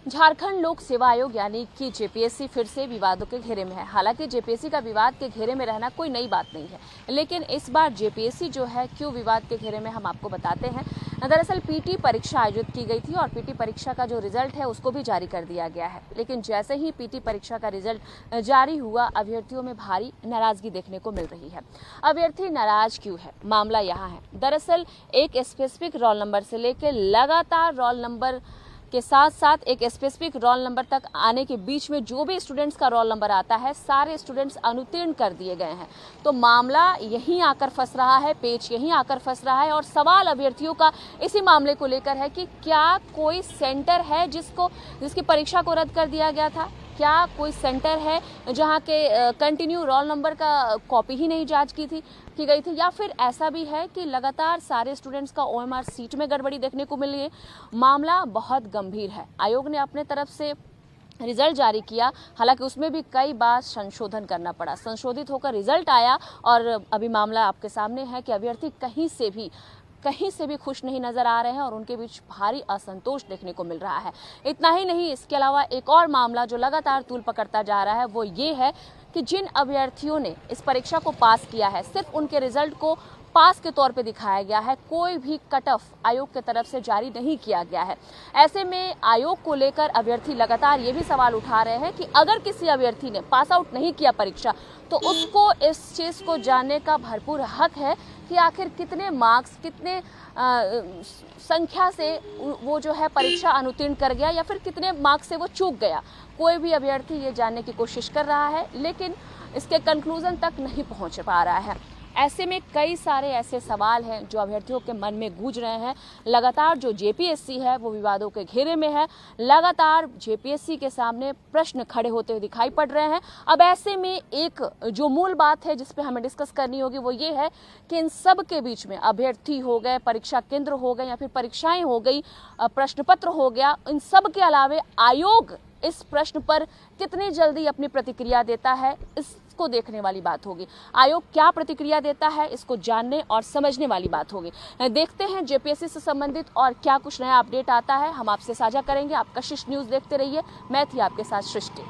झारखंड लोक सेवा आयोग यानी कि जेपीएससी फिर से विवादों के घेरे में है। हालांकि जेपीएससी का विवाद के घेरे में रहना कोई नई बात नहीं है, लेकिन इस बार जेपीएससी जो है क्यों विवाद के घेरे में, हम आपको बताते हैं। दरअसल पीटी परीक्षा आयोजित की गई थी और पीटी परीक्षा का जो रिजल्ट है उसको भी जारी कर दिया गया है। लेकिन जैसे ही पीटी परीक्षा का रिजल्ट जारी हुआ, अभ्यर्थियों में भारी नाराजगी देखने को मिल रही है। अभ्यर्थी नाराज क्यों है, मामला यहाँ है। दरअसल एक स्पेसिफिक रोल नंबर से लेकर लगातार रोल नंबर के साथ साथ एक स्पेसिफिक रोल नंबर तक आने के बीच में जो भी स्टूडेंट्स का रोल नंबर आता है, सारे स्टूडेंट्स अनुत्तीर्ण कर दिए गए हैं। तो मामला यहीं आकर फंस रहा है, पेच यहीं आकर फंस रहा है और सवाल अभ्यर्थियों का इसी मामले को लेकर है कि क्या कोई सेंटर है जिसकी परीक्षा को रद्द कर दिया गया था। क्या कोई सेंटर है जहां के कंटिन्यू रोल नंबर का कॉपी ही नहीं जांच की गई थी, या फिर ऐसा भी है कि लगातार सारे स्टूडेंट्स का ओएमआर सीट में गड़बड़ी देखने को मिली है। मामला बहुत गंभीर है। आयोग ने अपने तरफ से रिजल्ट जारी किया, हालांकि उसमें भी कई बार संशोधन करना पड़ा। संशोधित होकर रिजल्ट आया और अभी मामला आपके सामने है कि अभ्यर्थी कहीं से भी खुश नहीं नजर आ रहे हैं और उनके बीच भारी असंतोष देखने को मिल रहा है। इतना ही नहीं, इसके अलावा एक और मामला जो लगातार तूल पकड़ता जा रहा है वो ये है कि जिन अभ्यर्थियों ने इस परीक्षा को पास किया है, सिर्फ उनके रिजल्ट को पास के तौर पे दिखाया गया है, कोई भी कट ऑफ आयोग की तरफ से जारी नहीं किया गया है। ऐसे में आयोग को लेकर अभ्यर्थी लगातार ये भी सवाल उठा रहे हैं कि अगर किसी अभ्यर्थी ने पास आउट नहीं किया परीक्षा, तो उसको इस चीज़ को जानने का भरपूर हक है कि आखिर कितने मार्क्स, कितने संख्या से वो जो है परीक्षा अनुत्तीर्ण कर गया या फिर कितने मार्क्स से वो चूक गया। कोई भी अभ्यर्थी ये जानने की कोशिश कर रहा है, लेकिन इसके कंक्लूजन तक नहीं पहुंच पा रहा है। ऐसे में कई सारे ऐसे सवाल हैं जो अभ्यर्थियों के मन में गूंज रहे हैं। लगातार जो जेपीएससी है वो विवादों के घेरे में है। लगातार जेपीएससी के सामने प्रश्न खड़े होते हुए दिखाई पड़ रहे हैं। अब ऐसे में एक जो मूल बात है जिस पे हमें डिस्कस करनी होगी वो ये है कि इन सब के बीच में अभ्यर्थी हो गए, परीक्षा केंद्र हो गए या फिर परीक्षाएं हो गई, प्रश्न पत्र हो गया, इन सब के अलावे आयोग इस प्रश्न पर कितनी जल्दी अपनी प्रतिक्रिया देता है, इसको देखने वाली बात होगी। आयोग क्या प्रतिक्रिया देता है, इसको जानने और समझने वाली बात होगी। देखते हैं जेपीएससी से संबंधित और क्या कुछ नया अपडेट आता है, हम आपसे साझा करेंगे। आप कशिश न्यूज़ देखते रहिए। मैं थी आपके साथ सृष्टि।